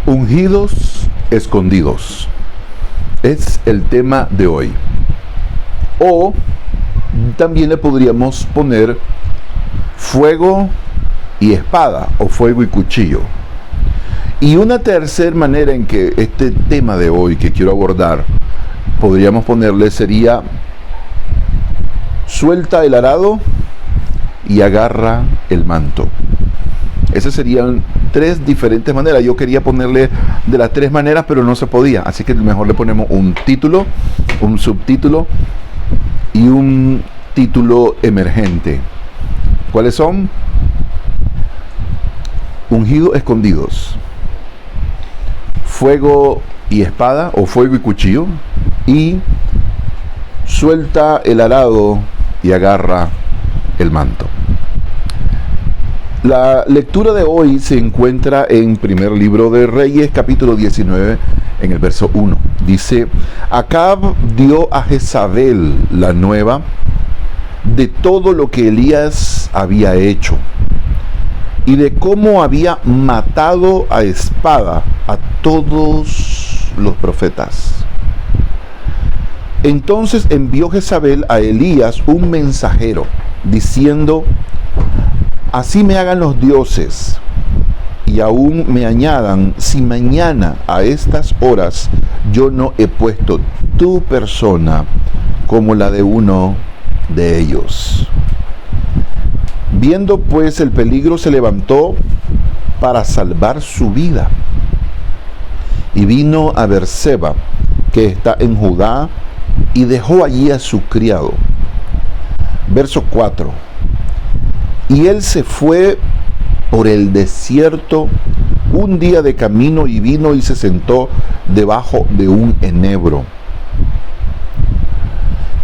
Ungidos escondidos es el tema de hoy. O también le podríamos poner fuego y espada, o fuego y cuchillo. Y una tercera manera en que este tema de hoy que quiero abordar podríamos ponerle sería: suelta el arado y agarra el manto. Esas serían tres diferentes maneras. Yo quería ponerle de las tres maneras, pero no se podía. Así que mejor le ponemos un título, un subtítulo y un título emergente. ¿Cuáles son? Ungidos escondidos, fuego y espada, o fuego y cuchillo, y suelta el arado y agarra el manto. La lectura de hoy se encuentra en primer libro de Reyes, capítulo 19, en el verso 1. Dice: Acab dio a Jezabel la nueva de todo lo que Elías había hecho y de cómo había matado a espada a todos los profetas. Entonces envió Jezabel a Elías un mensajero, diciendo: Así me hagan los dioses, y aún me añadan, si mañana a estas horas yo no he puesto tu persona como la de uno de ellos. Viendo pues el peligro, se levantó para salvar su vida, y vino a Beerseba, que está en Judá, y dejó allí a su criado. Verso 4. Y él se fue por el desierto un día de camino, y vino y se sentó debajo de un enebro.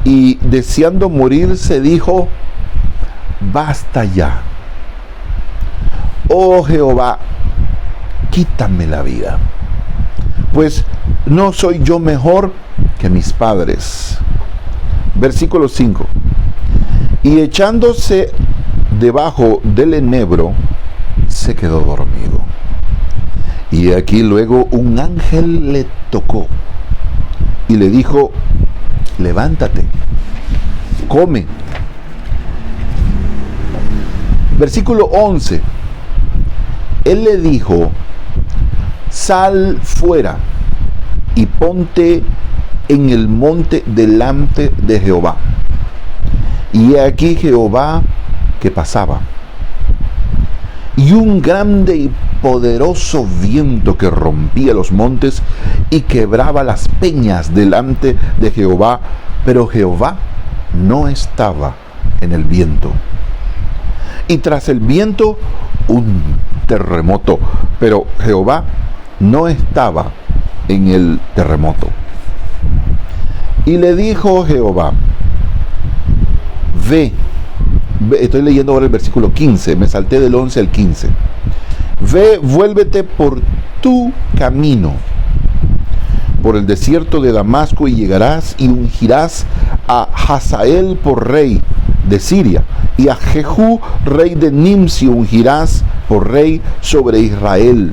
Y deseando morirse, dijo: Basta ya, oh Jehová, quítame la vida, pues no soy yo mejor que mis padres. Versículo 5. Y echándose debajo del enebro, se quedó dormido. Y aquí luego un ángel le tocó y le dijo: levántate, come. Versículo 11. Él le dijo: sal fuera y ponte en el monte delante de Jehová. Y he aquí Jehová que pasaba, y un grande y poderoso viento que rompía los montes y quebraba las peñas delante de Jehová, pero Jehová no estaba en el viento. Y tras el viento un terremoto, pero Jehová no estaba en el terremoto. Y le dijo Jehová: ve. Estoy leyendo ahora el versículo 15, me salté del 11 al 15. Ve, vuélvete por tu camino, por el desierto de Damasco, y llegarás y ungirás a Hazael por rey de Siria, y a Jehú rey de Nimsi ungirás por rey sobre Israel,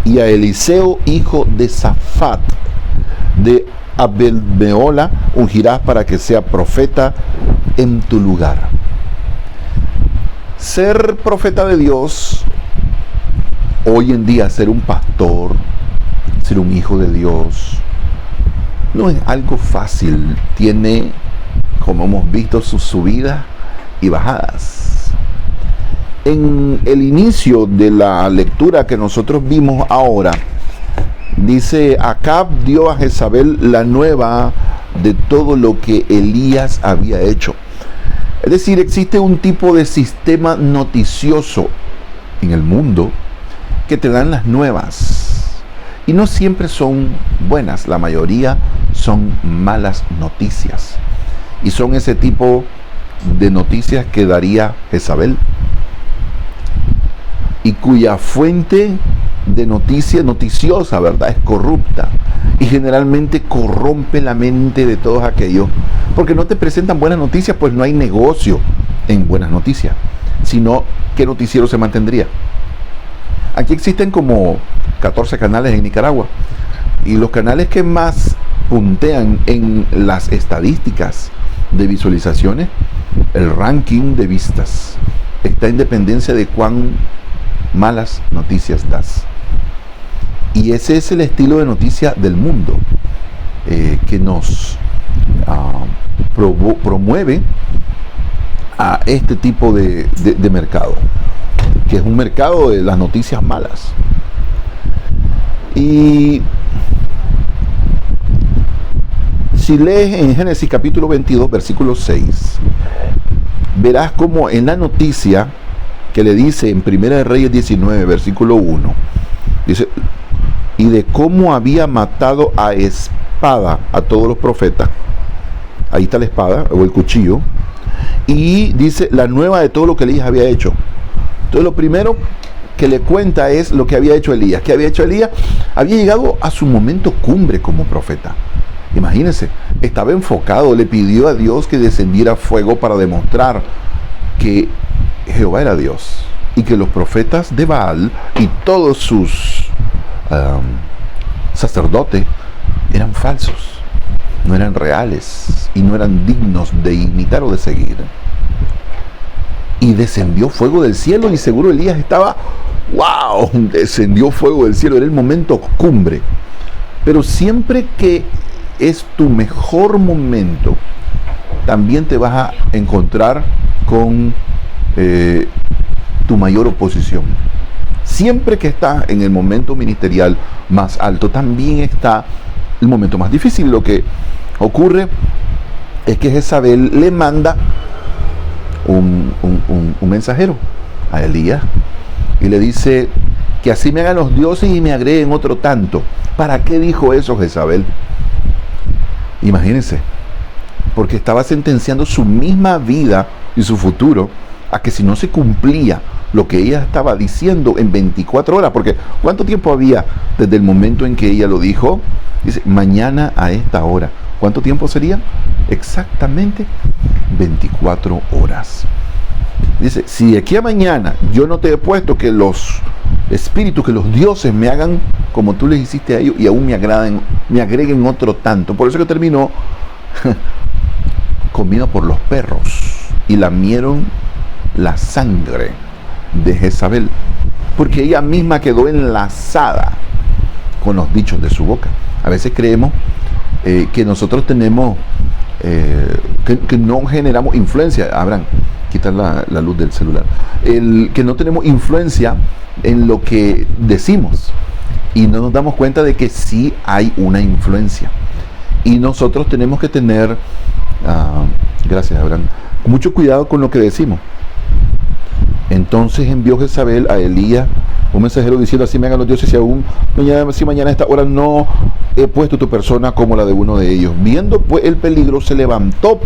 y a Eliseo hijo de Safat de Abel-Mehola ungirás para que sea profeta en tu lugar. Ser profeta de Dios hoy en día, ser un pastor, ser un hijo de Dios, no es algo fácil. Tiene, como hemos visto, sus subidas y bajadas. En el inicio de la lectura que nosotros vimos ahora, dice: Acab dio a Jezabel la nueva de todo lo que Elías había hecho. Es decir, existe un tipo de sistema noticioso en el mundo que te dan las nuevas. Y no siempre son buenas, la mayoría son malas noticias. Y son ese tipo de noticias que daría Jezabel, y cuya fuente de noticiosa, ¿verdad?, es corrupta, y generalmente corrompe la mente de todos aquellos, porque no te presentan buenas noticias, pues no hay negocio en buenas noticias, sino ¿qué noticiero se mantendría? Aquí existen como 14 canales en Nicaragua. Y los canales que más puntean en las estadísticas de visualizaciones, el ranking de vistas, está en dependencia de cuán malas noticias das. Y ese es el estilo de noticia del mundo que nos promueve a este tipo de mercado, que es un mercado de las noticias malas. Y si lees en Génesis capítulo 22, versículo 6, verás como en la noticia que le dice en Primera de Reyes 19, versículo 1, dice, y de cómo había matado a espada a todos los profetas. Ahí está la espada o el cuchillo. Y dice la nueva de todo lo que Elías había hecho. Entonces lo primero que le cuenta es lo que había hecho Elías. ¿Qué había hecho Elías? Había llegado a su momento cumbre como profeta. Imagínense, estaba enfocado, le pidió a Dios que descendiera fuego para demostrar que Jehová era Dios y que los profetas de Baal y todos sus sacerdotes eran falsos, no eran reales y no eran dignos de imitar o de seguir. Y descendió fuego del cielo, y seguro Elías estaba, wow, descendió fuego del cielo, era el momento cumbre. Pero siempre que es tu mejor momento, también te vas a encontrar con tu mayor oposición. Siempre que estás en el momento ministerial más alto, también está el momento más difícil. Lo que ocurre es que Jezabel le manda un mensajero a Elías y le dice que así me hagan los dioses y me agreguen otro tanto. ¿Para qué dijo eso Jezabel? Imagínense, porque estaba sentenciando su misma vida y su futuro a que si no se cumplía lo que ella estaba diciendo en 24 horas, porque ¿cuánto tiempo había desde el momento en que ella lo dijo? Dice, mañana a esta hora. ¿Cuánto tiempo sería? Exactamente 24 horas. Dice, si de aquí a mañana yo no te he puesto que los espíritus, que los dioses me hagan como tú les hiciste a ellos y aún me agreguen otro tanto. Por eso que terminó comido por los perros y lamieron la sangre de Jezabel, porque ella misma quedó enlazada con los dichos de su boca. A veces creemos que nosotros tenemos que no generamos influencia. Abraham, quitar la luz del celular. Que no tenemos influencia en lo que decimos y no nos damos cuenta de que sí hay una influencia, y nosotros tenemos que tener gracias Abraham, mucho cuidado con lo que decimos. Entonces envió Jezabel a Elías un mensajero diciendo, así me hagan los dioses si mañana a esta hora no he puesto tu persona como la de uno de ellos. Viendo pues el peligro, se levantó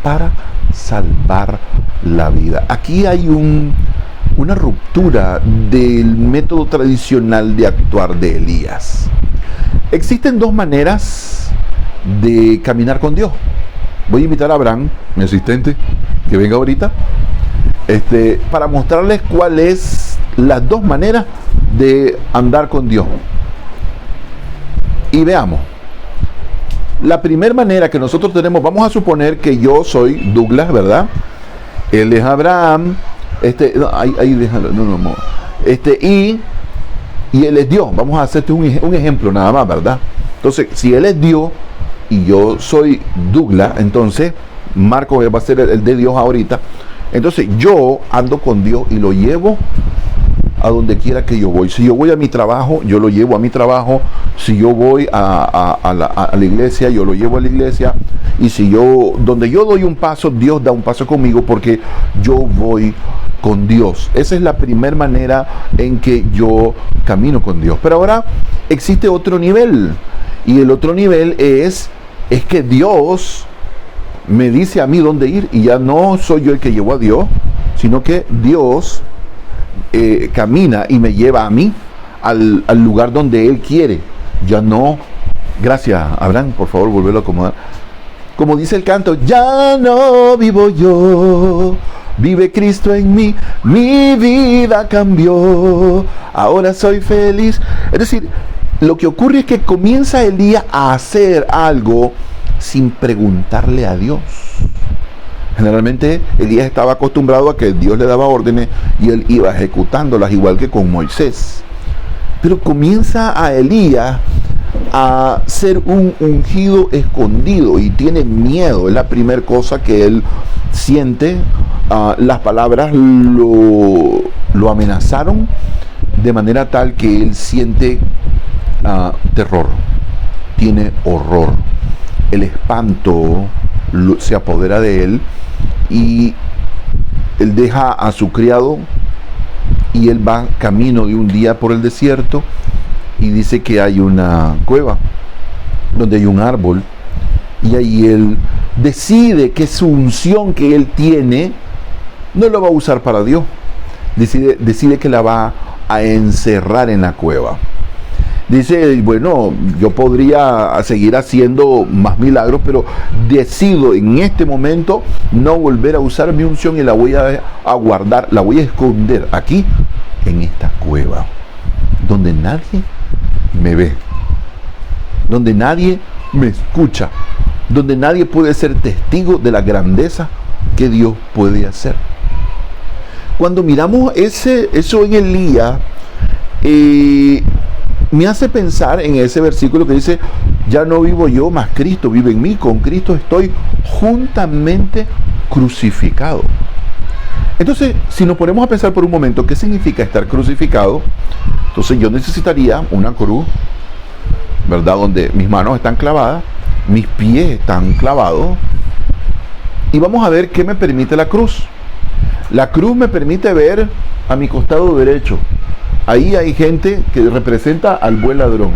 para salvar la vida. Aquí hay una ruptura del método tradicional de actuar de Elías. Existen dos maneras de caminar con Dios. Voy a invitar a Abraham, mi asistente, que venga ahorita, para mostrarles cuáles las dos maneras de andar con Dios. Y veamos. La primera manera que nosotros tenemos, vamos a suponer que yo soy Douglas, ¿verdad? Él es Abraham, ahí déjalo, no. Y él es Dios. Vamos a hacerte un ejemplo nada más, ¿verdad? Entonces, si él es Dios y yo soy Douglas, entonces Marco va a ser el de Dios ahorita. Entonces yo ando con Dios y lo llevo a donde quiera que yo voy. Si yo voy a mi trabajo, yo lo llevo a mi trabajo. Si yo voy a la iglesia, yo lo llevo a la iglesia. Y si donde yo doy un paso, Dios da un paso conmigo, porque yo voy con Dios. Esa es la primera manera en que yo camino con Dios. Pero ahora existe otro nivel. Y el otro nivel es que Dios me dice a mí dónde ir, y ya no soy yo el que llevo a Dios, sino que Dios camina y me lleva a mí al lugar donde Él quiere. Ya no, gracias Abraham, por favor volverlo a acomodar. Como dice el canto, ya no vivo yo, vive Cristo en mí, mi vida cambió, ahora soy feliz. Es decir, lo que ocurre es que comienza Elías a hacer algo sin preguntarle a Dios. Generalmente Elías estaba acostumbrado a que Dios le daba órdenes y él iba ejecutándolas, igual que con Moisés. Pero comienza a Elías a ser un ungido escondido y tiene miedo. Es la primera cosa que él siente. Las palabras lo amenazaron de manera tal que él siente terror, tiene horror. El espanto se apodera de él y él deja a su criado y él va camino de un día por el desierto y dice que hay una cueva donde hay un árbol y ahí él decide que su unción que él tiene no lo va a usar para Dios, decide que la va a encerrar en la cueva. Dice, bueno, yo podría seguir haciendo más milagros, pero decido en este momento no volver a usar mi unción y la voy a guardar, la voy a esconder aquí en esta cueva, donde nadie me ve, donde nadie me escucha, donde nadie puede ser testigo de la grandeza que Dios puede hacer. Cuando miramos eso en Elías, me hace pensar en ese versículo que dice, ya no vivo yo, mas Cristo vive en mí, con Cristo estoy juntamente crucificado. Entonces, si nos ponemos a pensar por un momento, ¿qué significa estar crucificado? Entonces yo necesitaría una cruz, ¿verdad? Donde mis manos están clavadas, mis pies están clavados, y vamos a ver qué me permite la cruz. La cruz me permite ver a mi costado derecho. Ahí hay gente que representa al buen ladrón.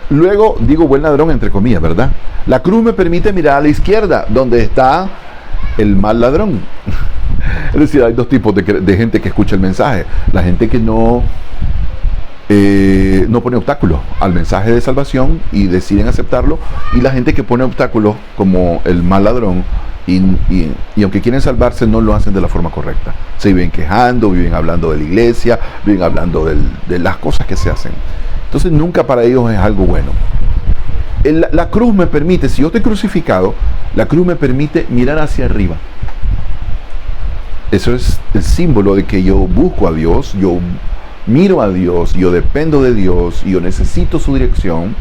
Luego, digo buen ladrón entre comillas, ¿verdad? La cruz me permite mirar a la izquierda, donde está el mal ladrón. Es decir, hay dos tipos de gente que escucha el mensaje. La gente que no pone obstáculos al mensaje de salvación y deciden aceptarlo. Y la gente que pone obstáculos como el mal ladrón. Y aunque quieren salvarse, no lo hacen de la forma correcta. Se viven quejando, viven hablando de la iglesia, viven hablando de las cosas que se hacen. Entonces nunca para ellos es algo bueno. La cruz me permite, si yo estoy crucificado, la cruz me permite mirar hacia arriba. Eso es el símbolo de que yo busco a Dios, yo miro a Dios, yo dependo de Dios, yo necesito su dirección.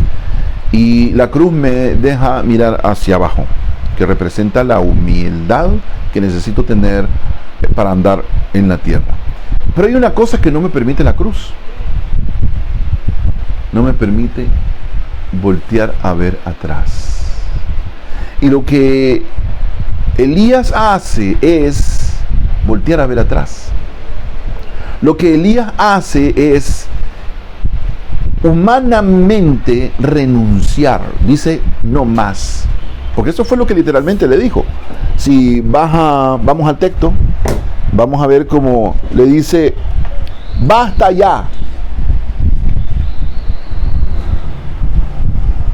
Y la cruz me deja mirar hacia abajo, que representa la humildad que necesito tener para andar en la tierra. Pero hay una cosa que no me permite la cruz. No me permite voltear a ver atrás. Y lo que Elías hace es voltear a ver atrás. Lo que Elías hace es humanamente renunciar. Dice, no más. Porque eso fue lo que literalmente le dijo. Si vamos al texto, vamos a ver cómo le dice, basta ya.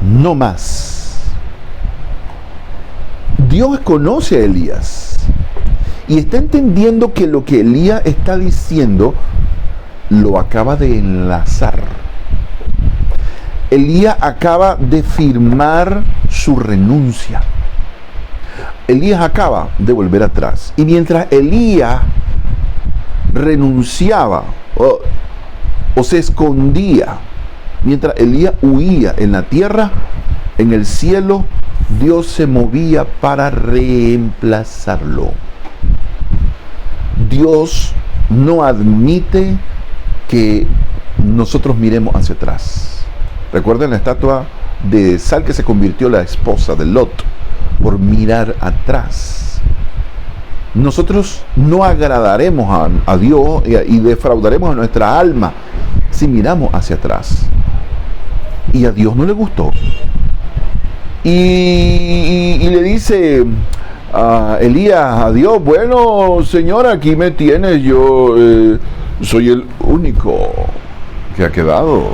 No más. Dios conoce a Elías y está entendiendo que lo que Elías está diciendo lo acaba de enlazar. Elías acaba de firmar su renuncia. Elías acaba de volver atrás. Y mientras Elías renunciaba o se escondía, mientras Elías huía en la tierra, en el cielo, Dios se movía para reemplazarlo. Dios no admite que nosotros miremos hacia atrás. Recuerden la estatua de sal que se convirtió la esposa de Lot por mirar atrás. Nosotros no agradaremos a Dios y defraudaremos a nuestra alma si miramos hacia atrás. Y a Dios no le gustó. Y le dice Elías a Dios, bueno, Señor, aquí me tienes, yo soy el único que ha quedado.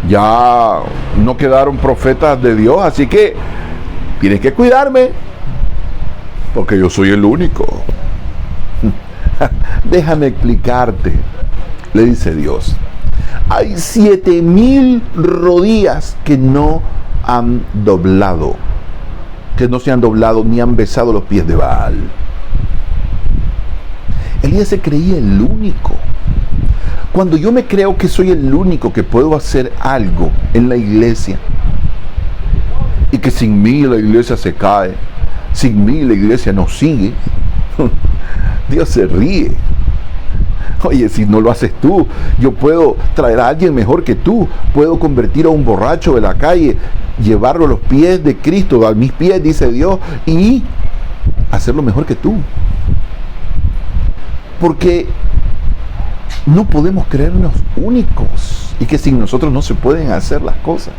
Ya no quedaron profetas de Dios, así que tienes que cuidarme. porque yo soy el único. Déjame explicarte, le dice Dios. Hay 7,000 rodillas que no han doblado, que no se han doblado ni han besado los pies de Baal. Elías se creía el único. Cuando yo me creo que soy el único que puedo hacer algo en la iglesia, y que sin mí la iglesia se cae, sin mí la iglesia no sigue, Dios se ríe. Oye, si no lo haces tú, yo puedo traer a alguien mejor que tú, puedo convertir a un borracho de la calle, llevarlo a los pies de Cristo, a mis pies, dice Dios, y hacerlo mejor que tú. Porque no podemos creernos únicos y que sin nosotros no se pueden hacer las cosas.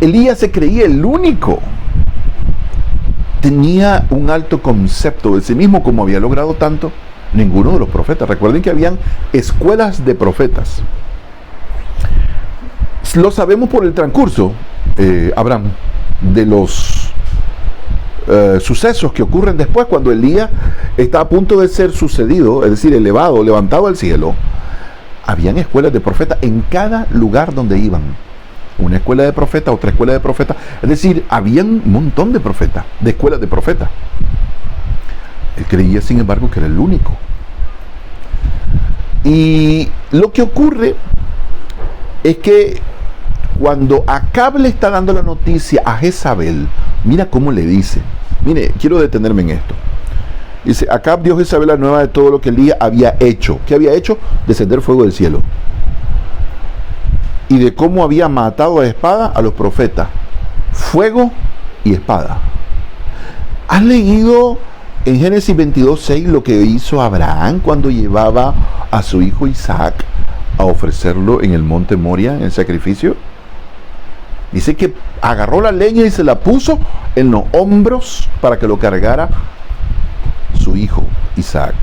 Elías se creía el único. Tenía un alto concepto de sí mismo, como había logrado tanto ninguno de los profetas. Recuerden que habían escuelas de profetas. Lo sabemos por el transcurso, Abraham, de los sucesos que ocurren después, cuando Elías está a punto de ser sucedido, es decir, elevado, levantado al cielo. Habían escuelas de profetas en cada lugar donde iban. Una escuela de profetas, otra escuela de profetas. Es decir, habían un montón de profetas, de escuelas de profetas. Él creía, sin embargo, que era el único. Y lo que ocurre es que cuando Acab le está dando la noticia a Jezabel, mira cómo le dice. Mire, quiero detenerme en esto. Dice, Acab dio a Jezabel la nueva de todo lo que Elías había hecho. ¿Qué había hecho? Descender fuego del cielo. Y de cómo había matado a espada a los profetas. Fuego y espada. ¿Has leído en Génesis 22:6 lo que hizo Abraham cuando llevaba a su hijo Isaac a ofrecerlo en el monte Moria, en el sacrificio? Dice que agarró la leña y se la puso en los hombros para que lo cargara su hijo Isaac.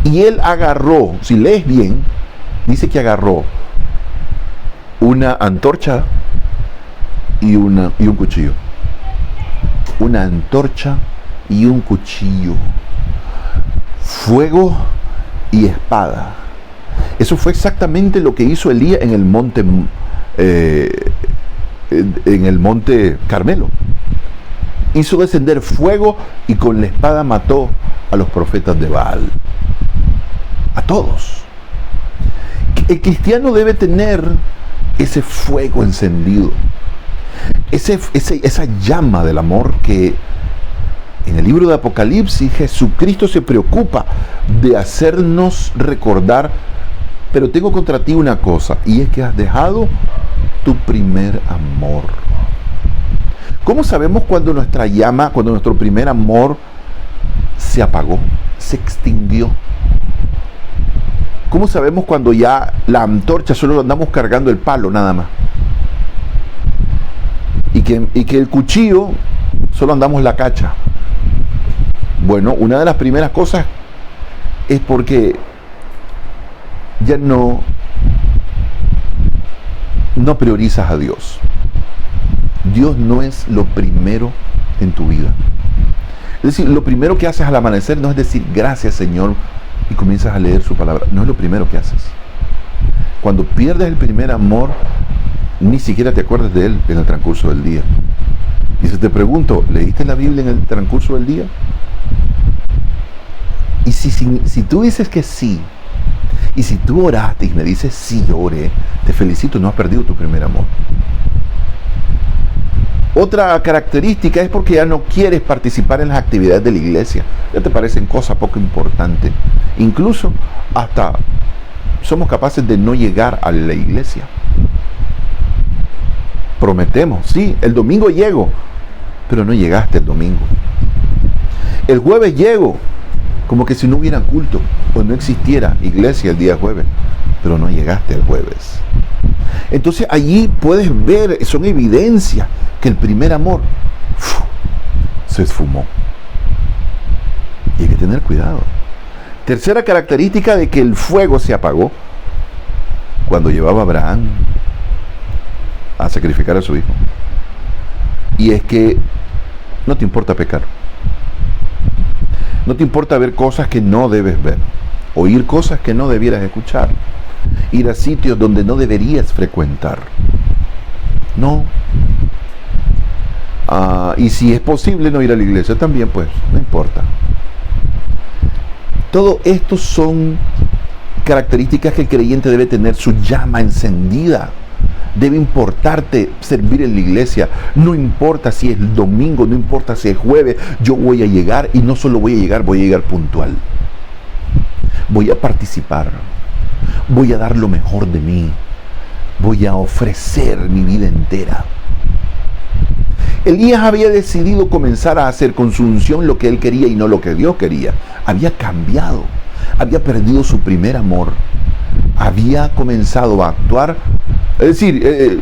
Y él agarró, si lees bien, dice que agarró una antorcha y un cuchillo. Una antorcha y un cuchillo. Fuego y espada. Eso fue exactamente lo que hizo Elías en el monte Carmelo. Hizo descender fuego y con la espada mató a los profetas de Baal. A todos. El cristiano debe tener ese fuego encendido, esa llama del amor que en el libro de Apocalipsis Jesucristo se preocupa de hacernos recordar. Pero tengo contra ti una cosa, y es que has dejado tu primer amor. ¿Cómo sabemos cuando nuestra llama, cuando nuestro primer amor se apagó, se extinguió? ¿Cómo sabemos cuando ya la antorcha solo andamos cargando el palo nada más? Y que el cuchillo solo andamos la cacha. Bueno, una de las primeras cosas es porque ya no priorizas a Dios. Dios no es lo primero en tu vida. Es decir, lo primero que haces al amanecer no es decir gracias, Señor, y comienzas a leer su palabra. No es lo primero que haces. Cuando pierdes el primer amor, ni siquiera te acuerdas de él en el transcurso del día. Y si te pregunto, ¿leíste la Biblia en el transcurso del día? Y si tú dices que sí, y si tú oraste y me dices sí, yo oré, te felicito, no has perdido tu primer amor. Otra característica es porque ya no quieres participar en las actividades de la iglesia. Ya te parecen cosas poco importantes. Incluso hasta somos capaces de no llegar a la iglesia. Prometemos, sí, el domingo llego, pero no llegaste el domingo. El jueves llego, como que si no hubiera culto o no existiera iglesia el día jueves, pero no llegaste el jueves. Entonces allí puedes ver, son evidencias que el primer amor se esfumó. Y hay que tener cuidado. Tercera característica de que el fuego se apagó cuando llevaba a Abraham a sacrificar a su hijo. Y es que no te importa pecar. No te importa ver cosas que no debes ver, oír cosas que no debieras escuchar, ir a sitios donde no deberías frecuentar. No. Y si es posible no ir a la iglesia también, pues no importa. Todo esto son características que el creyente debe tener, su llama encendida. Debe importarte servir en la iglesia. No importa si es el domingo, no importa si es jueves, yo voy a llegar, y no solo voy a llegar puntual. Voy a participar. Voy a dar lo mejor de mí. Voy a ofrecer mi vida entera. Elías había decidido comenzar a hacer con su unción lo que él quería y no lo que Dios quería. Había cambiado. Había perdido su primer amor. Había comenzado a actuar. Es decir,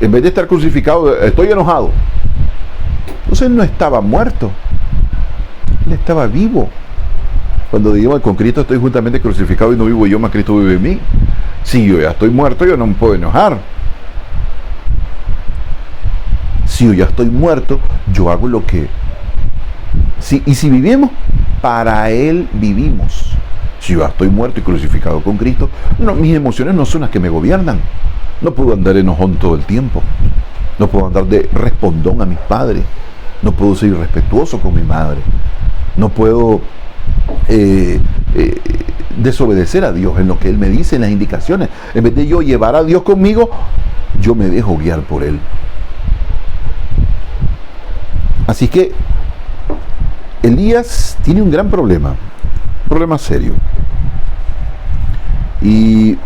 en vez de estar crucificado, estoy enojado. Entonces él no estaba muerto. Él estaba vivo. Cuando digamos, con Cristo estoy juntamente crucificado y no vivo yo, más Cristo vive en mí. Si yo ya estoy muerto, yo no me puedo enojar. Si yo ya estoy muerto, yo hago lo que... y si vivimos, para Él vivimos. Si yo ya estoy muerto y crucificado con Cristo, no, mis emociones no son las que me gobiernan. No puedo andar enojón todo el tiempo. No puedo andar de respondón a mis padres. No puedo ser irrespetuoso con mi madre. No puedo desobedecer a Dios en lo que Él me dice, en las indicaciones. En vez de yo llevar a Dios conmigo, yo me dejo guiar por Él. Así que Elías tiene un gran problema, un problema serio. Y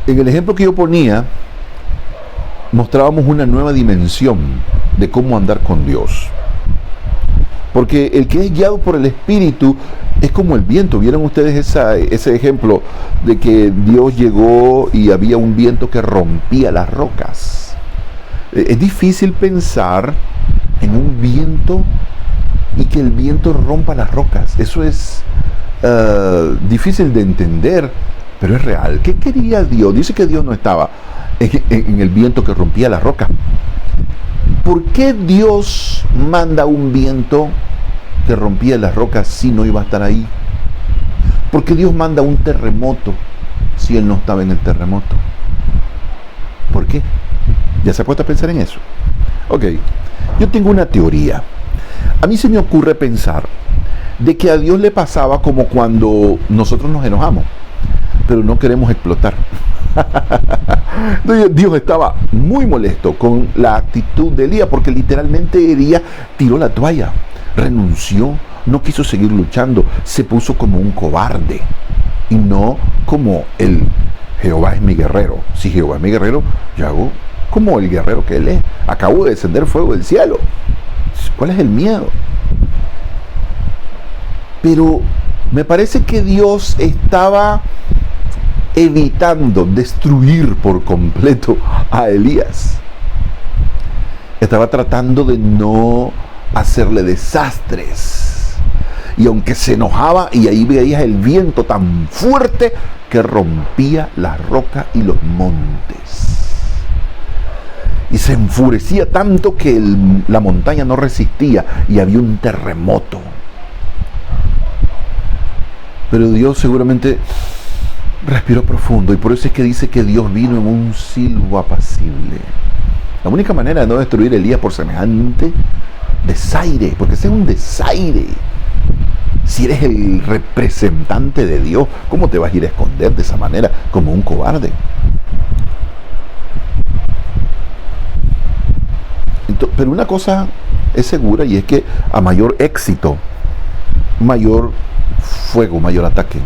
en el ejemplo que yo ponía, mostrábamos una nueva dimensión de cómo andar con Dios. Porque el que es guiado por el Espíritu es como el viento. ¿Vieron ustedes ese ejemplo de que Dios llegó y había un viento que rompía las rocas? Es difícil pensar en un viento y que el viento rompa las rocas. Eso es difícil de entender, pero es real. ¿Qué quería Dios? Dice que Dios no estaba en el viento que rompía las rocas. ¿Por qué Dios manda un viento que rompía las rocas si no iba a estar ahí? ¿Por qué Dios manda un terremoto si Él no estaba en el terremoto? ¿Por qué? ¿Ya se ha puesto a pensar en eso? Ok, yo tengo una teoría. A mí se me ocurre pensar de que a Dios le pasaba como cuando nosotros nos enojamos, pero no queremos explotar. Dios estaba muy molesto con la actitud de Elías, porque literalmente Elías tiró la toalla, renunció, no quiso seguir luchando, se puso como un cobarde y no como el Jehová es mi guerrero. Si Jehová es mi guerrero, yo hago como el guerrero que Él es. Acabo de descender fuego del cielo. ¿Cuál es el miedo? Pero me parece que Dios estaba evitando destruir por completo a Elías. Estaba tratando de no hacerle desastres. Y aunque se enojaba, y ahí veías el viento tan fuerte que rompía la roca y los montes. Y se enfurecía tanto que la montaña no resistía y había un terremoto. Pero Dios seguramente respiró profundo, y por eso es que dice que Dios vino en un silbo apacible. La única manera de no destruir a Elías por semejante desaire, porque ese es un desaire. Si eres el representante de Dios, ¿cómo te vas a ir a esconder de esa manera, como un cobarde? Pero una cosa es segura, y es que a mayor éxito, mayor fuego, mayor ataque.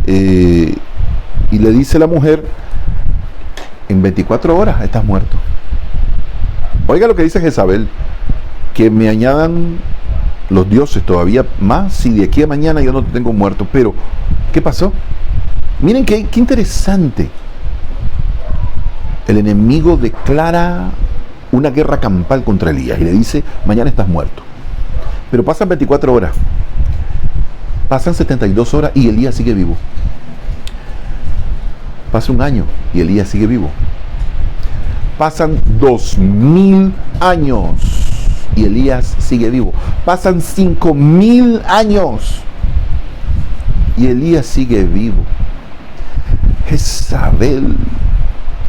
Y le dice la mujer, en 24 horas estás muerto. Oiga lo que dice Jezabel, que me añadan los dioses todavía más si de aquí a mañana yo no te tengo muerto. Pero, ¿qué pasó? Miren qué interesante. El enemigo declara una guerra campal contra Elías y le dice, mañana estás muerto. Pero pasan 24 horas, pasan 72 horas y Elías sigue vivo. Pasa un año y Elías sigue vivo. Pasan 2000 años y Elías sigue vivo. Pasan 5000 años y Elías sigue vivo. Jezabel,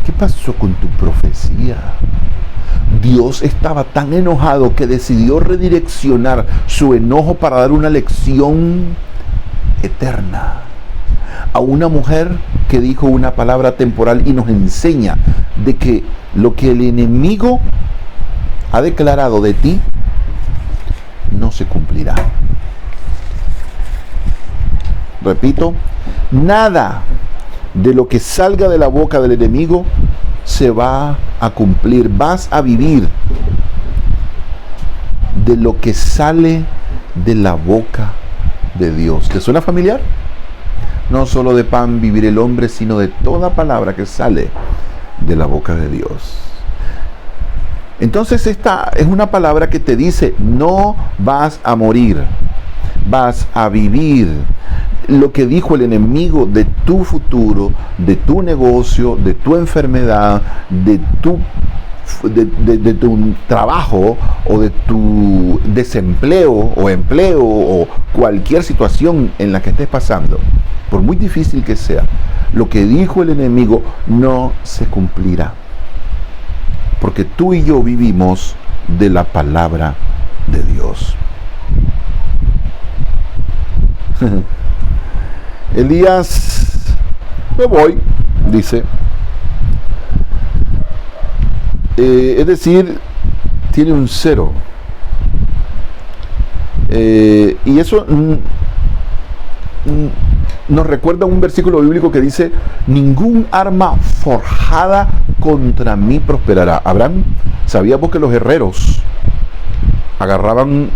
¿qué pasó con tu profecía? Dios estaba tan enojado que decidió redireccionar su enojo para dar una lección eterna a una mujer que dijo una palabra temporal y nos enseña de que lo que el enemigo ha declarado de ti no se cumplirá. Repito, nada de lo que salga de la boca del enemigo se va a cumplir. Vas a vivir de lo que sale de la boca de Dios. ¿Te suena familiar? No solo de pan vivir el hombre, sino de toda palabra que sale de la boca de Dios. Entonces esta es una palabra que te dice, no vas a morir, vas a vivir. Lo que dijo el enemigo de tu futuro, de tu negocio, de tu enfermedad, de tu trabajo o de tu desempleo o empleo o cualquier situación en la que estés pasando, por muy difícil que sea, lo que dijo el enemigo no se cumplirá. Porque tú y yo vivimos de la palabra de Dios. Elías, me voy, dice. Es decir, tiene un 0. Y eso nos recuerda un versículo bíblico que dice, ningún arma forjada contra mí prosperará. Abraham, sabíamos que los herreros agarraban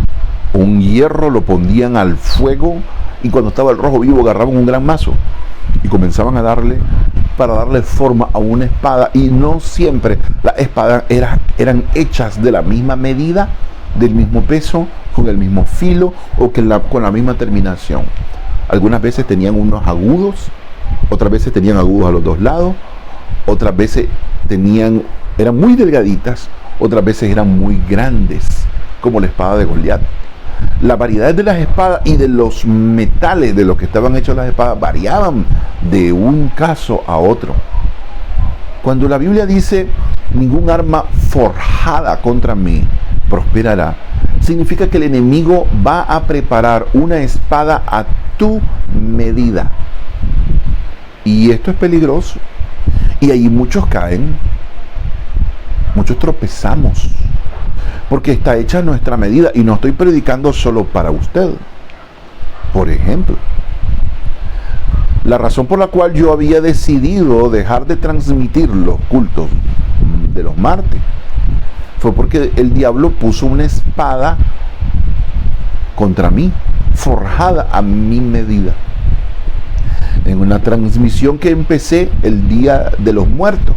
un hierro, lo ponían al fuego y cuando estaba el rojo vivo agarraban un gran mazo y comenzaban a darle forma a una espada, y no siempre las espadas eran hechas de la misma medida, del mismo peso, con el mismo filo o con la misma terminación. Algunas veces tenían unos agudos, otras veces tenían agudos a los dos lados, otras veces eran muy delgaditas, otras veces eran muy grandes, como la espada de Goliat. La variedad de las espadas y de los metales de los que estaban hechas las espadas variaban de un caso a otro. Cuando la Biblia dice, ningún arma forjada contra mí prosperará, significa que el enemigo va a preparar una espada a tu medida. Y esto es peligroso. Y ahí muchos caen, muchos tropezamos, porque está hecha a nuestra medida. Y no estoy predicando solo para usted. Por ejemplo, la razón por la cual yo había decidido dejar de transmitir los cultos de los martes fue porque el diablo puso una espada contra mí, forjada a mi medida. En una transmisión que empecé el día de los muertos,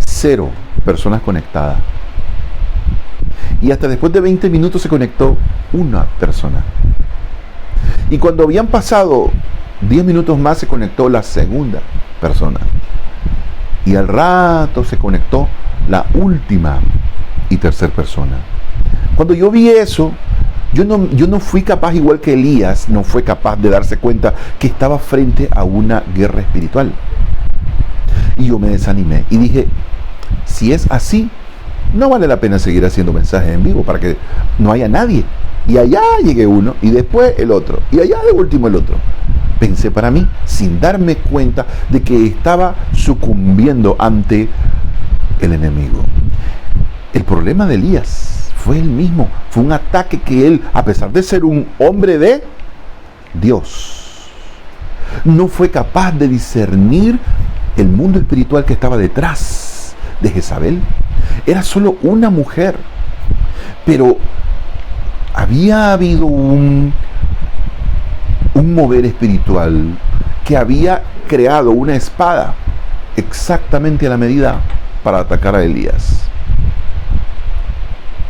0 personas conectadas. Y hasta después de 20 minutos se conectó una persona. Y cuando habían pasado 10 minutos más se conectó la segunda persona. Y al rato se conectó la última y tercera persona. Cuando yo vi eso, yo no fui capaz, igual que Elías, no fue capaz de darse cuenta que estaba frente a una guerra espiritual. Y yo me desanimé y dije, si es así, no vale la pena seguir haciendo mensajes en vivo para que no haya nadie. Y allá llegue uno y después el otro y allá de último el otro. Pensé para mí, sin darme cuenta de que estaba sucumbiendo ante el enemigo. El problema de Elías fue el mismo. Fue un ataque que él, a pesar de ser un hombre de Dios, no fue capaz de discernir el mundo espiritual que estaba detrás de Jezabel. Era solo una mujer, pero había habido un mover espiritual que había creado una espada exactamente a la medida para atacar a Elías.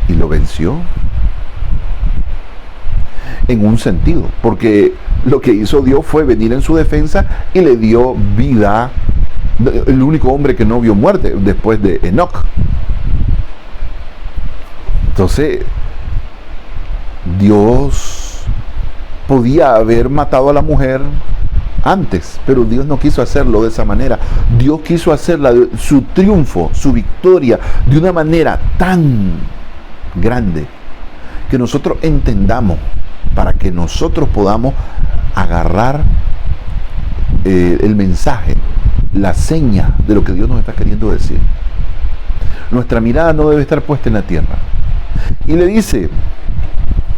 Y lo venció en un sentido, porque lo que hizo Dios fue venir en su defensa y le dio vida, el único hombre que no vio muerte después de Enoc. Entonces, Dios podía haber matado a la mujer antes, pero Dios no quiso hacerlo de esa manera. Dios quiso hacer su triunfo, su victoria, de una manera tan grande que nosotros entendamos, para que nosotros podamos agarrar el mensaje, la seña de lo que Dios nos está queriendo decir. Nuestra mirada no debe estar puesta en la tierra. Y le dice,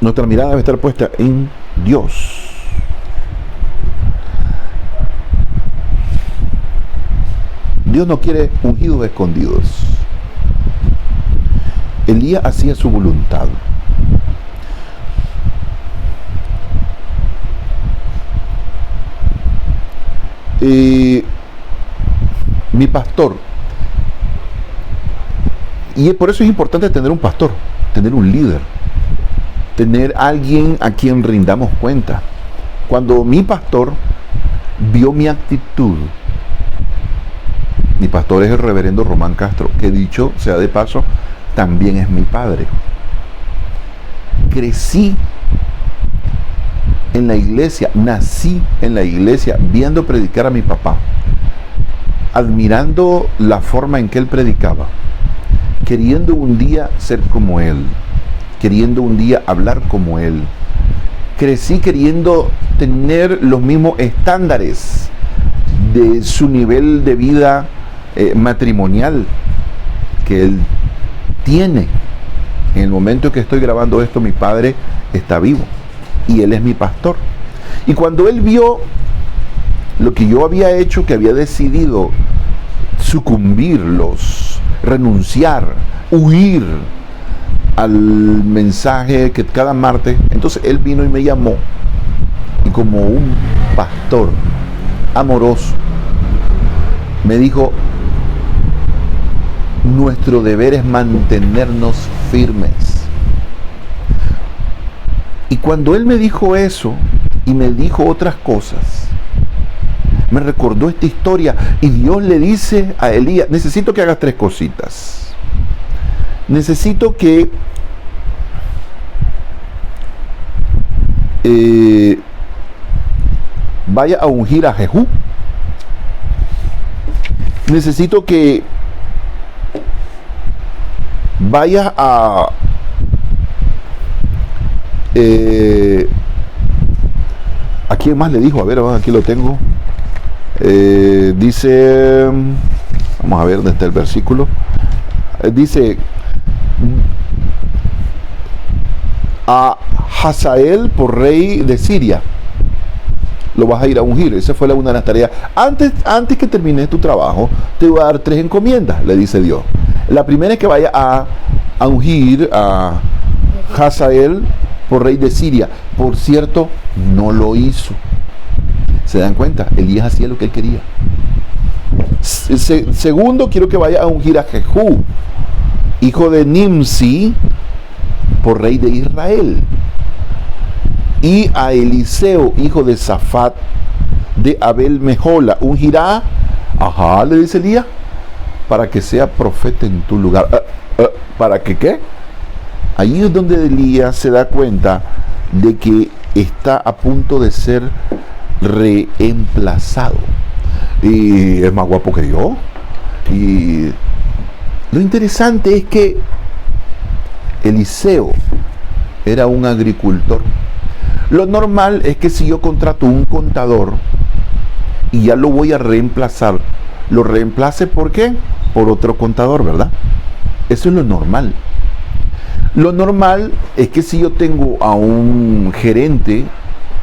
nuestra mirada debe estar puesta en Dios. Dios no quiere ungidos escondidos. Elías hacía su voluntad. Mi pastor, y por eso es importante tener un pastor, tener un líder, tener alguien a quien rindamos cuenta. Cuando mi pastor vio mi actitud, mi pastor es el reverendo Román Castro, que dicho sea de paso, también es mi padre. Crecí en la iglesia, nací en la iglesia, viendo predicar a mi papá, admirando la forma en que él predicaba, queriendo un día ser como él, queriendo un día hablar como él. Crecí queriendo tener los mismos estándares de su nivel de vida matrimonial que él tiene. En el momento en que estoy grabando esto, mi padre está vivo y él es mi pastor. Y cuando él vio lo que yo había hecho, que había decidido sucumbirlos, renunciar, huir al mensaje que cada martes, entonces él vino y me llamó, y como un pastor amoroso me dijo: nuestro deber es mantenernos firmes. Y cuando él me dijo eso y me dijo otras cosas, me recordó esta historia, y Dios le dice a Elías: necesito que hagas 3 cositas. Necesito que vaya a ungir a Jehú. Necesito que vaya a ¿a quién más le dijo? A ver, aquí lo tengo. Dice, vamos a ver dónde está el versículo. Dice: a Hazael por rey de Siria lo vas a ir a ungir. Esa fue una de las tareas. Antes que termines tu trabajo, te voy a dar 3 encomiendas, le dice Dios. La primera es que vaya a ungir a Hazael por rey de Siria. Por cierto, no lo hizo. ¿Se dan cuenta? Elías hacía lo que él quería. Segundo, quiero que vaya a ungir a Jehú, hijo de Nimsi, por rey de Israel. Y a Eliseo, hijo de Safat, de Abel Mejola, ungirá, le dice Elías, para que sea profeta en tu lugar. ¿Para que qué? Ahí es donde Elías se da cuenta de que está a punto de ser reemplazado. Y es más guapo que yo. Y lo interesante es que Eliseo era un agricultor. Lo normal es que si yo contrato un contador y ya lo voy a reemplazar, lo reemplace, ¿por qué? Por otro contador, ¿verdad? Eso es lo normal. Lo normal es que si yo tengo a un gerente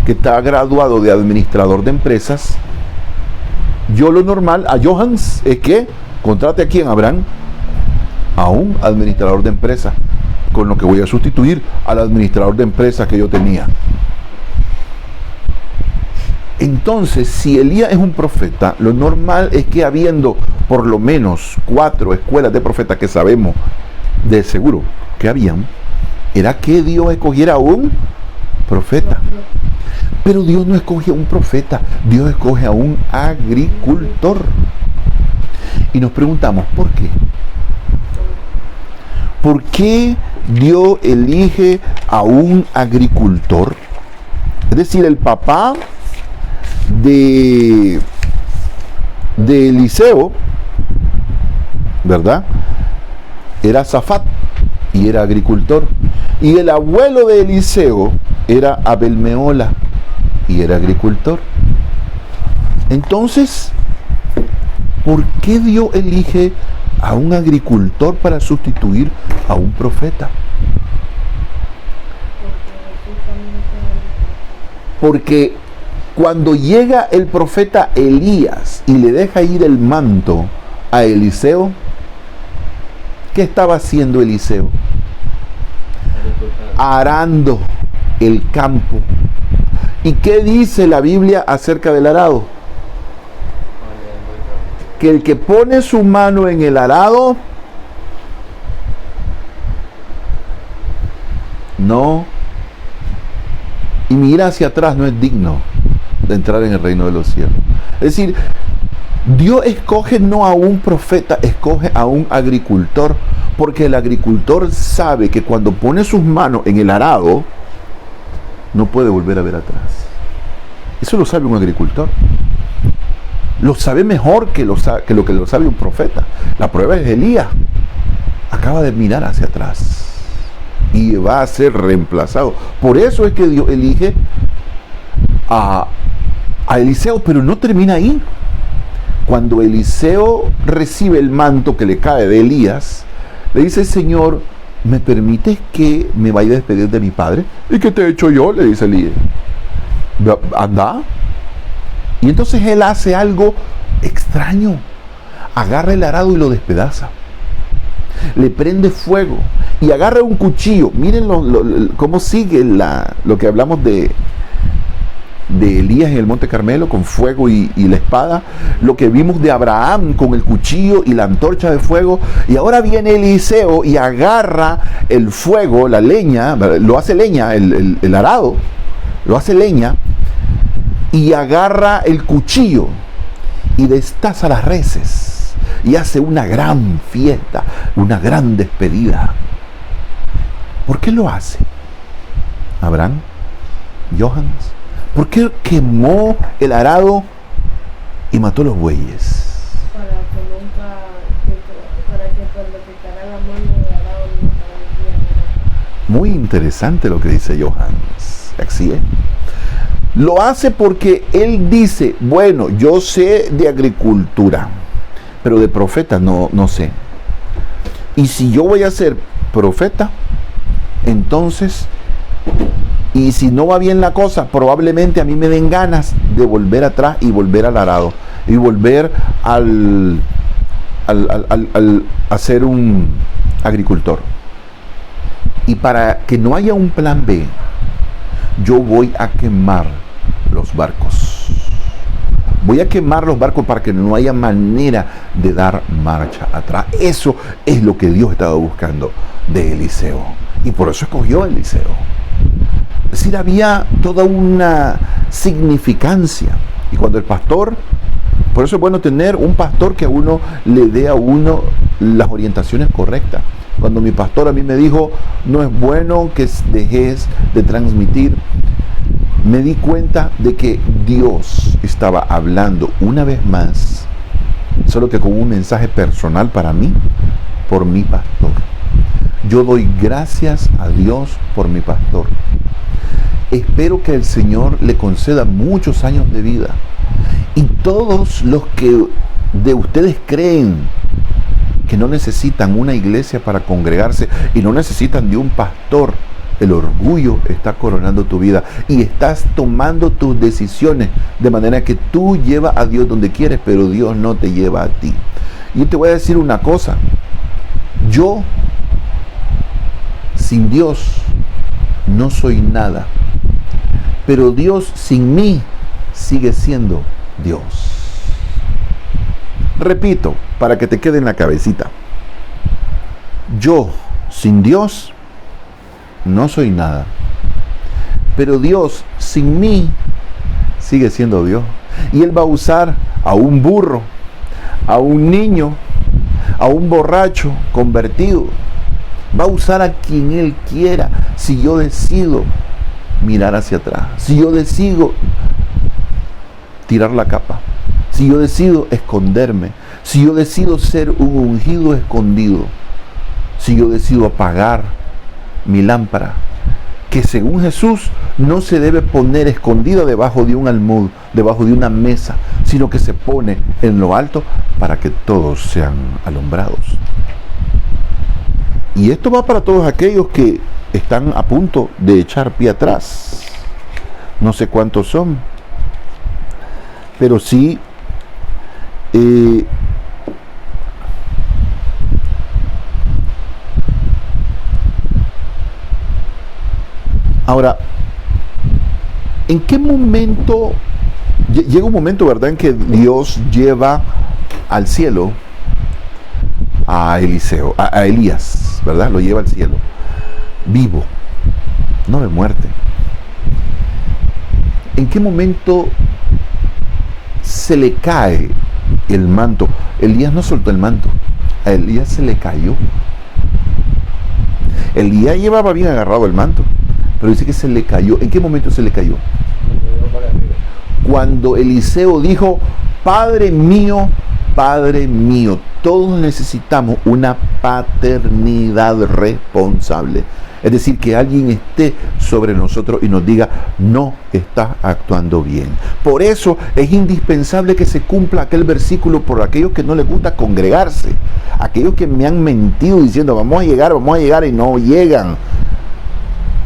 que está graduado de administrador de empresas, yo lo normal a Johans es que contrate a quien, Abraham, a un administrador de empresas, con lo que voy a sustituir al administrador de empresas que yo tenía. Entonces, si Elías es un profeta, lo normal es que, habiendo por lo menos 4 escuelas de profetas que sabemos de seguro que habían, era que Dios escogiera un profeta. Pero Dios no escoge a un profeta, Dios escoge a un agricultor. Y nos preguntamos, ¿por qué? ¿Por qué Dios elige a un agricultor? Es decir, el papá de Eliseo, ¿verdad? Era Safat y era agricultor. Y el abuelo de Eliseo era Abel Meola y era agricultor. Entonces, ¿por qué Dios elige a un agricultor para sustituir a un profeta? Porque cuando llega el profeta Elías y le deja ir el manto a Eliseo, ¿qué estaba haciendo Eliseo? Arando el campo. ¿Y qué dice la Biblia acerca del arado? Que el que pone su mano en el arado no, y mira hacia atrás, no es digno de entrar en el reino de los cielos. Es decir, Dios escoge no a un profeta, escoge a un agricultor, porque el agricultor sabe que cuando pone sus manos en el arado, no puede volver a ver atrás. Eso lo sabe un agricultor. Lo sabe mejor que lo que lo sabe un profeta. La prueba es Elías. Acaba de mirar hacia atrás y va a ser reemplazado. Por eso es que Dios elige a Eliseo, pero no termina ahí. Cuando Eliseo recibe el manto que le cae de Elías, le dice: Señor, ¿me permites que me vaya a despedir de mi padre? ¿Y qué te he hecho yo?, le dice Elías. Anda. Y entonces él hace algo extraño. Agarra el arado y lo despedaza. Le prende fuego y agarra un cuchillo. Miren cómo sigue lo que hablamos de Elías en el Monte Carmelo con fuego y la espada, lo que vimos de Abraham con el cuchillo y la antorcha de fuego. Y ahora viene Eliseo y agarra el fuego, la leña, lo hace leña, el arado, lo hace leña, y agarra el cuchillo y destaza las reses y hace una gran fiesta, una gran despedida. ¿Por qué lo hace? Abraham, Johannes, ¿por qué quemó el arado y mató los bueyes? Para que cuando picara la mano del arado nunca volviera. Muy interesante lo que dice Johannes. Así es. Lo hace porque él dice: bueno, yo sé de agricultura, pero de profeta no sé. Y si yo voy a ser profeta, entonces, y si no va bien la cosa, probablemente a mí me den ganas de volver atrás y volver al arado y volver a ser un agricultor. Y para que no haya un plan B, yo voy a quemar los barcos. Voy a quemar los barcos para que no haya manera de dar marcha atrás. Eso es lo que Dios estaba buscando de Eliseo. Y por eso escogió a Eliseo. Es decir, había toda una significancia. Y cuando el pastor, por eso es bueno tener un pastor que a uno le dé a uno las orientaciones correctas. Cuando mi pastor a mí me dijo: no es bueno que dejes de transmitir, me di cuenta de que Dios estaba hablando una vez más, solo que con un mensaje personal para mí, por mi pastor. Yo doy gracias a Dios por mi pastor. Espero que el Señor le conceda muchos años de vida. Y todos los que de ustedes creen que no necesitan una iglesia para congregarse y no necesitan de un pastor, el orgullo está coronando tu vida y estás tomando tus decisiones de manera que tú llevas a Dios donde quieres, pero Dios no te lleva a ti. Y yo te voy a decir una cosa: yo sin Dios no soy nada, pero Dios sin mí sigue siendo Dios. Repito, para que te quede en la cabecita: yo sin Dios no soy nada, pero Dios sin mí, sigue siendo Dios. Y Él va a usar a un burro, a un niño, a un borracho convertido. Va a usar a quien Él quiera. Si yo decido mirar hacia atrás, si yo decido tirar la capa, si yo decido esconderme, si yo decido ser un ungido escondido, si yo decido apagar mi lámpara, que según Jesús no se debe poner escondida debajo de un almud, debajo de una mesa, sino que se pone en lo alto para que todos sean alumbrados. Y esto va para todos aquellos que están a punto de echar pie atrás. No sé cuántos son, pero sí ahora, ¿en qué momento llega un momento, verdad, en que Dios lleva al cielo a Eliseo, a Elías, verdad? Lo lleva al cielo, vivo, no de muerte. ¿En qué momento se le cae el manto? Elías no soltó el manto, a Elías se le cayó. Elías llevaba bien agarrado el manto, pero dice que se le cayó. ¿En qué momento se le cayó? Cuando Eliseo dijo: Padre mío, todos necesitamos una paternidad responsable. Es decir, que alguien esté sobre nosotros y nos diga: no estás actuando bien. Por eso es indispensable que se cumpla aquel versículo por aquellos que no les gusta congregarse. Aquellos que me han mentido diciendo: vamos a llegar y no llegan.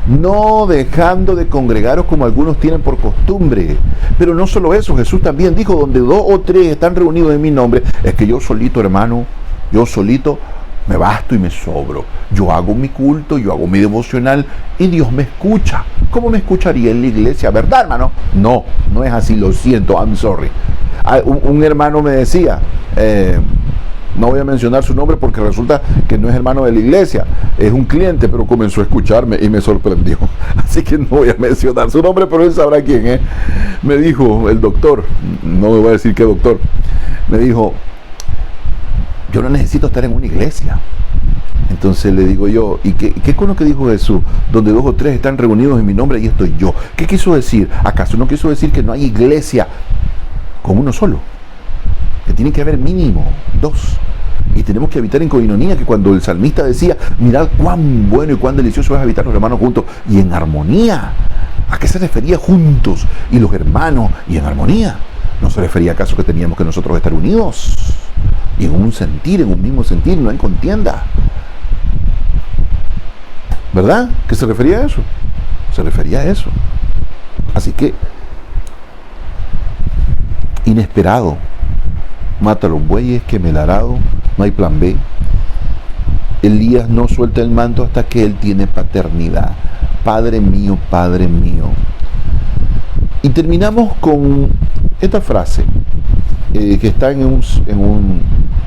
No dejando de congregaros como algunos tienen por costumbre. Pero no solo eso, Jesús también dijo: donde 2 o 3 están reunidos en mi nombre, es que yo solito, hermano, yo solito me basto y me sobro. Yo hago mi culto, yo hago mi devocional y Dios me escucha. ¿Cómo me escucharía en la iglesia? ¿Verdad, hermano? No, no es así, lo siento, I'm sorry. Un hermano me decía, no voy a mencionar su nombre porque resulta que no es hermano de la iglesia, es un cliente, pero comenzó a escucharme y me sorprendió. Así que no voy a mencionar su nombre, pero él sabrá quién es. Me dijo el doctor, no me voy a decir qué doctor, me dijo: yo no necesito estar en una iglesia. Entonces le digo yo: ¿y qué con lo que dijo Jesús? Donde 2 o 3 están reunidos en mi nombre, ahí estoy yo. ¿Qué quiso decir? ¿Acaso no quiso decir que no hay iglesia con uno solo? Que tiene que haber mínimo 2. Y tenemos que habitar en coinonía, que cuando el salmista decía: mirad cuán bueno y cuán delicioso es habitar los hermanos juntos y en armonía. ¿A qué se refería juntos y los hermanos y en armonía? ¿No se refería acaso que teníamos que nosotros estar unidos y en un sentir, en un mismo sentir, no en contienda? ¿Verdad? ¿Qué se refería a eso? Se refería a eso. Así que, inesperado, mata a los bueyes, queme el arado, no hay plan B. Elías no suelta el manto hasta que él tiene paternidad. Padre mío, Padre mío. Y terminamos con esta frase que está en un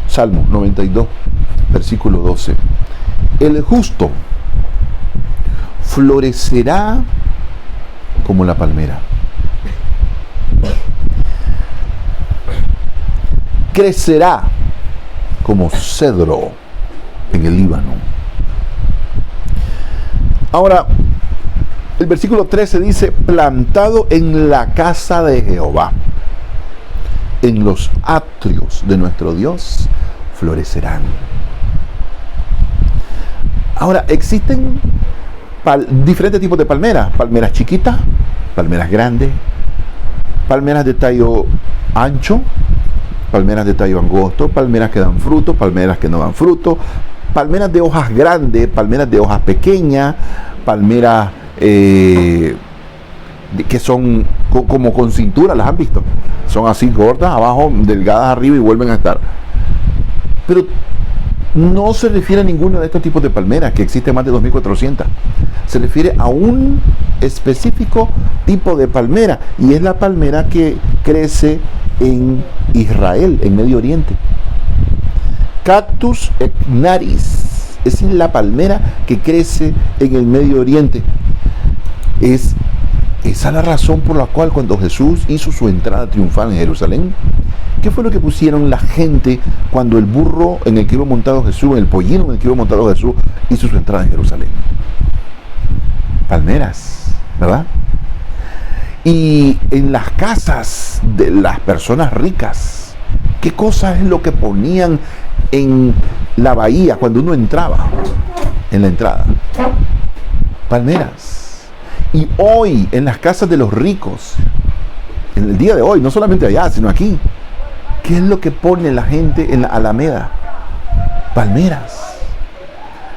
Salmo 92, versículo 12. El justo florecerá como la palmera. Crecerá como cedro en el Líbano. Ahora, el versículo 13 dice: plantado en la casa de Jehová, en los atrios de nuestro Dios florecerán. Ahora, existen diferentes tipos de palmeras: palmeras chiquitas, palmeras grandes, palmeras de tallo ancho, palmeras de tallo angosto, palmeras que dan fruto, palmeras que no dan fruto, palmeras de hojas grandes, palmeras de hojas pequeñas, palmeras que son como con cintura, ¿las han visto? Son así gordas abajo, delgadas arriba y vuelven a estar. Pero no se refiere a ninguno de estos tipos de palmeras, que existe más de 2.400. Se refiere a un específico tipo de palmera, y es la palmera que crece en Israel, en Medio Oriente. Cactus ecnaris, esa es la palmera que crece en el Medio Oriente. Es Esa es la razón por la cual cuando Jesús hizo su entrada triunfal en Jerusalén, ¿qué fue lo que pusieron la gente cuando el burro en el que iba montado Jesús, el pollino en el que iba montado Jesús, hizo su entrada en Jerusalén? Palmeras, ¿verdad? Y en las casas de las personas ricas, ¿qué cosa es lo que ponían en la bahía cuando uno entraba? En la entrada, palmeras. Y hoy en las casas de los ricos, en el día de hoy, no solamente allá, sino aquí, ¿qué es lo que pone la gente en la Alameda? Palmeras.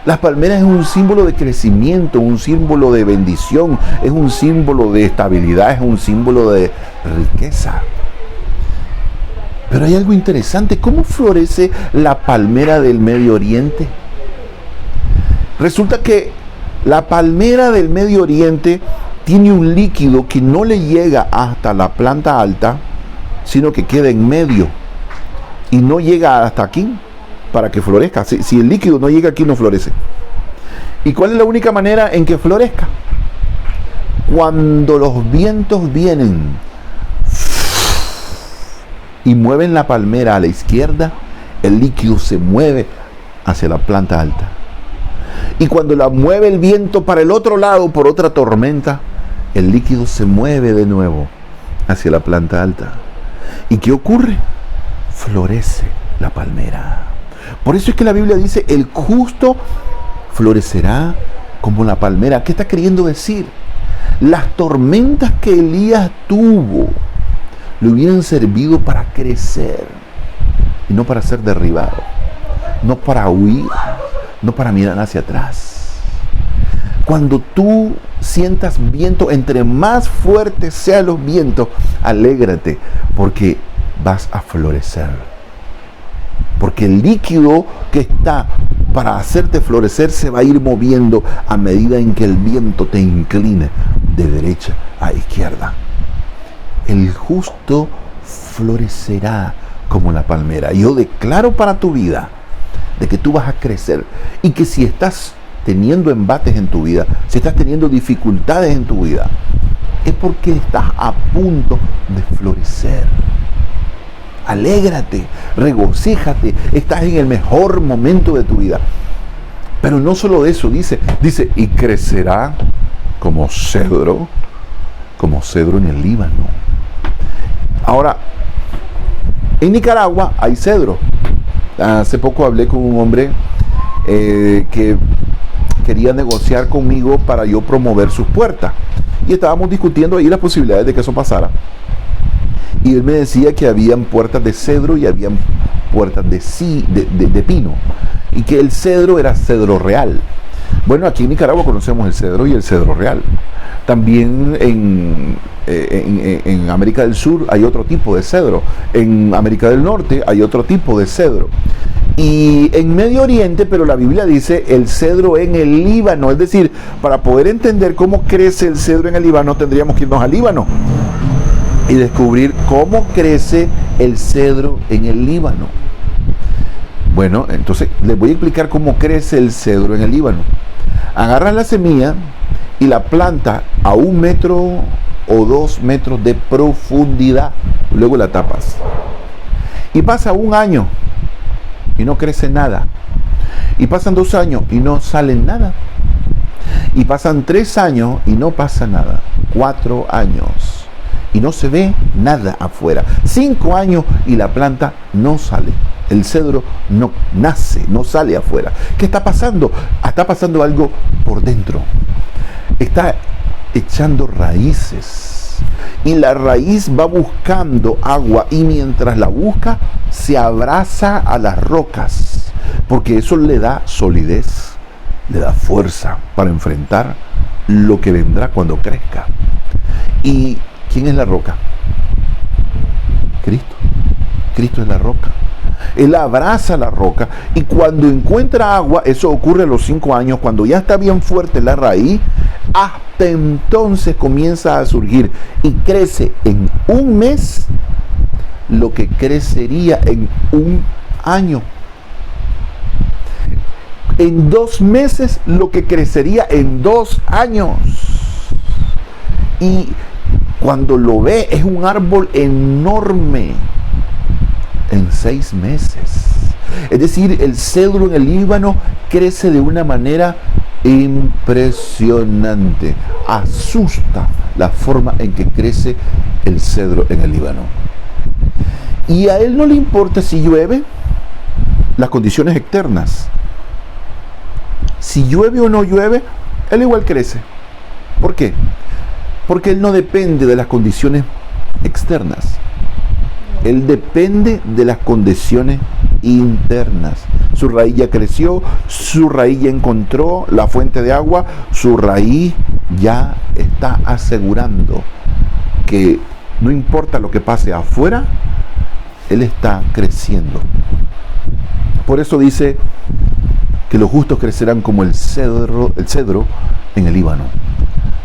Las palmeras es un símbolo de crecimiento, un símbolo de bendición, es un símbolo de estabilidad, es un símbolo de riqueza. Pero hay algo interesante, ¿cómo florece la palmera del Medio Oriente? Resulta que la palmera del Medio Oriente tiene un líquido que no le llega hasta la planta alta, sino que queda en medio y no llega hasta aquí para que florezca. Si el líquido no llega aquí, no florece. ¿Y cuál es la única manera en que florezca? Cuando los vientos vienen y mueven la palmera a la izquierda, el líquido se mueve hacia la planta alta. Y cuando la mueve el viento para el otro lado por otra tormenta, el líquido se mueve de nuevo hacia la planta alta. ¿Y qué ocurre? Florece la palmera. Por eso es que la Biblia dice, el justo florecerá como la palmera. ¿Qué está queriendo decir? Las tormentas que Elías tuvo le hubieran servido para crecer y no para ser derribado, no para huir, no para mirar hacia atrás. Cuando tú sientas viento, entre más fuertes sean los vientos, alégrate, porque vas a florecer. Porque el líquido que está para hacerte florecer se va a ir moviendo a medida en que el viento te incline de derecha a izquierda. El justo florecerá como la palmera. Yo declaro para tu vida de que tú vas a crecer y que si estás teniendo embates en tu vida, si estás teniendo dificultades en tu vida, es porque estás a punto de florecer. Alégrate, regocíjate, estás en el mejor momento de tu vida. Pero no solo eso, dice, y crecerá como cedro en el Líbano. Ahora, en Nicaragua hay cedro. Hace poco hablé con un hombre que quería negociar conmigo para yo promover sus puertas. Y estábamos discutiendo ahí las posibilidades de que eso pasara. Y él me decía que habían puertas de cedro y habían puertas de pino. Y que el cedro era cedro real. Bueno, aquí en Nicaragua conocemos el cedro y el cedro real. También en América del Sur hay otro tipo de cedro. En América del Norte hay otro tipo de cedro. Y en Medio Oriente, pero la Biblia dice el cedro en el Líbano. Es decir, para poder entender cómo crece el cedro en el Líbano, tendríamos que irnos al Líbano y descubrir cómo crece el cedro en el Líbano. Bueno, entonces les voy a explicar cómo crece el cedro en el Líbano. Agarras la semilla y la planta a 1 metro o 2 metros de profundidad. Luego la tapas. Y pasa 1 año y no crece nada. Y pasan 2 años y no sale nada. Y pasan 3 años y no pasa nada. 4 años y no se ve nada afuera. 5 años y la planta no sale. El cedro no nace, no sale afuera. ¿Qué está pasando? Está pasando algo por dentro. Está echando raíces. Y la raíz va buscando agua y mientras la busca se abraza a las rocas. Porque eso le da solidez, le da fuerza para enfrentar lo que vendrá cuando crezca. ¿Y quién es la roca? Cristo. Cristo es la roca. Él abraza la roca y cuando encuentra agua, eso ocurre a los 5 años, cuando ya está bien fuerte la raíz, hasta entonces comienza a surgir y crece en 1 mes lo que crecería en 1 año. En 2 meses lo que crecería en 2 años. Y cuando lo ve, es un árbol enorme en 6 meses. Es decir, el cedro en el Líbano crece de una manera impresionante. Asusta la forma en que crece el cedro en el Líbano. Y a él no le importa si llueve, las condiciones externas. Si llueve o no llueve, él igual crece. ¿Por qué? Porque él no depende de las condiciones externas. Él depende de las condiciones internas. Su raíz ya creció, su raíz ya encontró la fuente de agua, su raíz ya está asegurando que no importa lo que pase afuera, él está creciendo. Por eso dice que los justos crecerán como el cedro en el Líbano.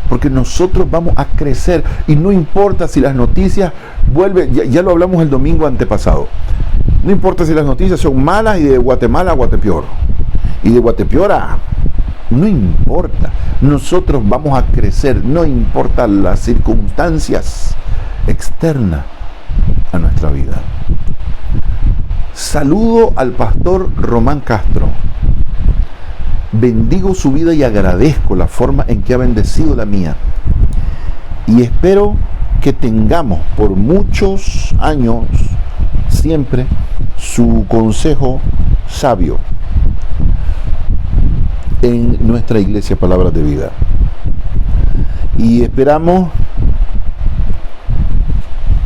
Porque nosotros vamos a crecer y no importa si las noticias vuelven, ya lo hablamos el domingo antepasado, no importa si las noticias son malas y de Guatemala a Guatepeor y de Guatepeor a... no importa, nosotros vamos a crecer, no importa las circunstancias externas a nuestra vida. Saludo al pastor Román Castro. Bendigo su vida y agradezco la forma en que ha bendecido la mía. Y espero que tengamos por muchos años siempre su consejo sabio en nuestra iglesia Palabras de Vida. Y esperamos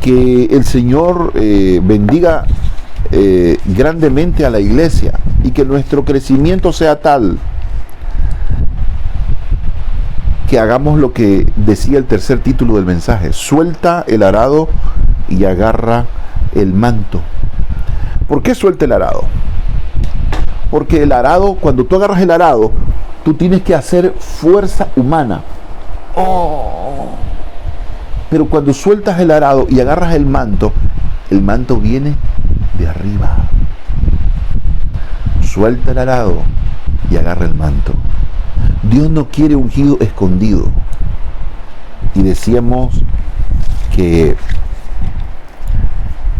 que el Señor bendiga grandemente a la iglesia y que nuestro crecimiento sea tal que hagamos lo que decía el tercer título del mensaje: suelta el arado y agarra el manto. ¿Por qué suelta el arado? Porque el arado, cuando tú agarras el arado, tú tienes que hacer fuerza humana. Pero cuando sueltas el arado y agarras el manto viene de arriba. Suelta el arado y agarra el manto. Dios no quiere ungido escondido. Y decíamos que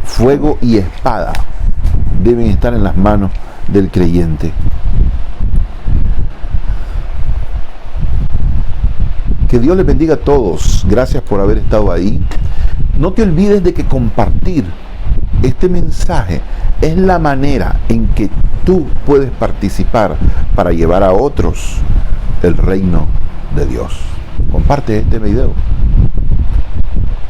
fuego y espada deben estar en las manos del creyente. Que Dios les bendiga a todos. Gracias por haber estado ahí. No te olvides de que compartir este mensaje es la manera en que tú puedes participar para llevar a otros el reino de Dios. Comparte este video.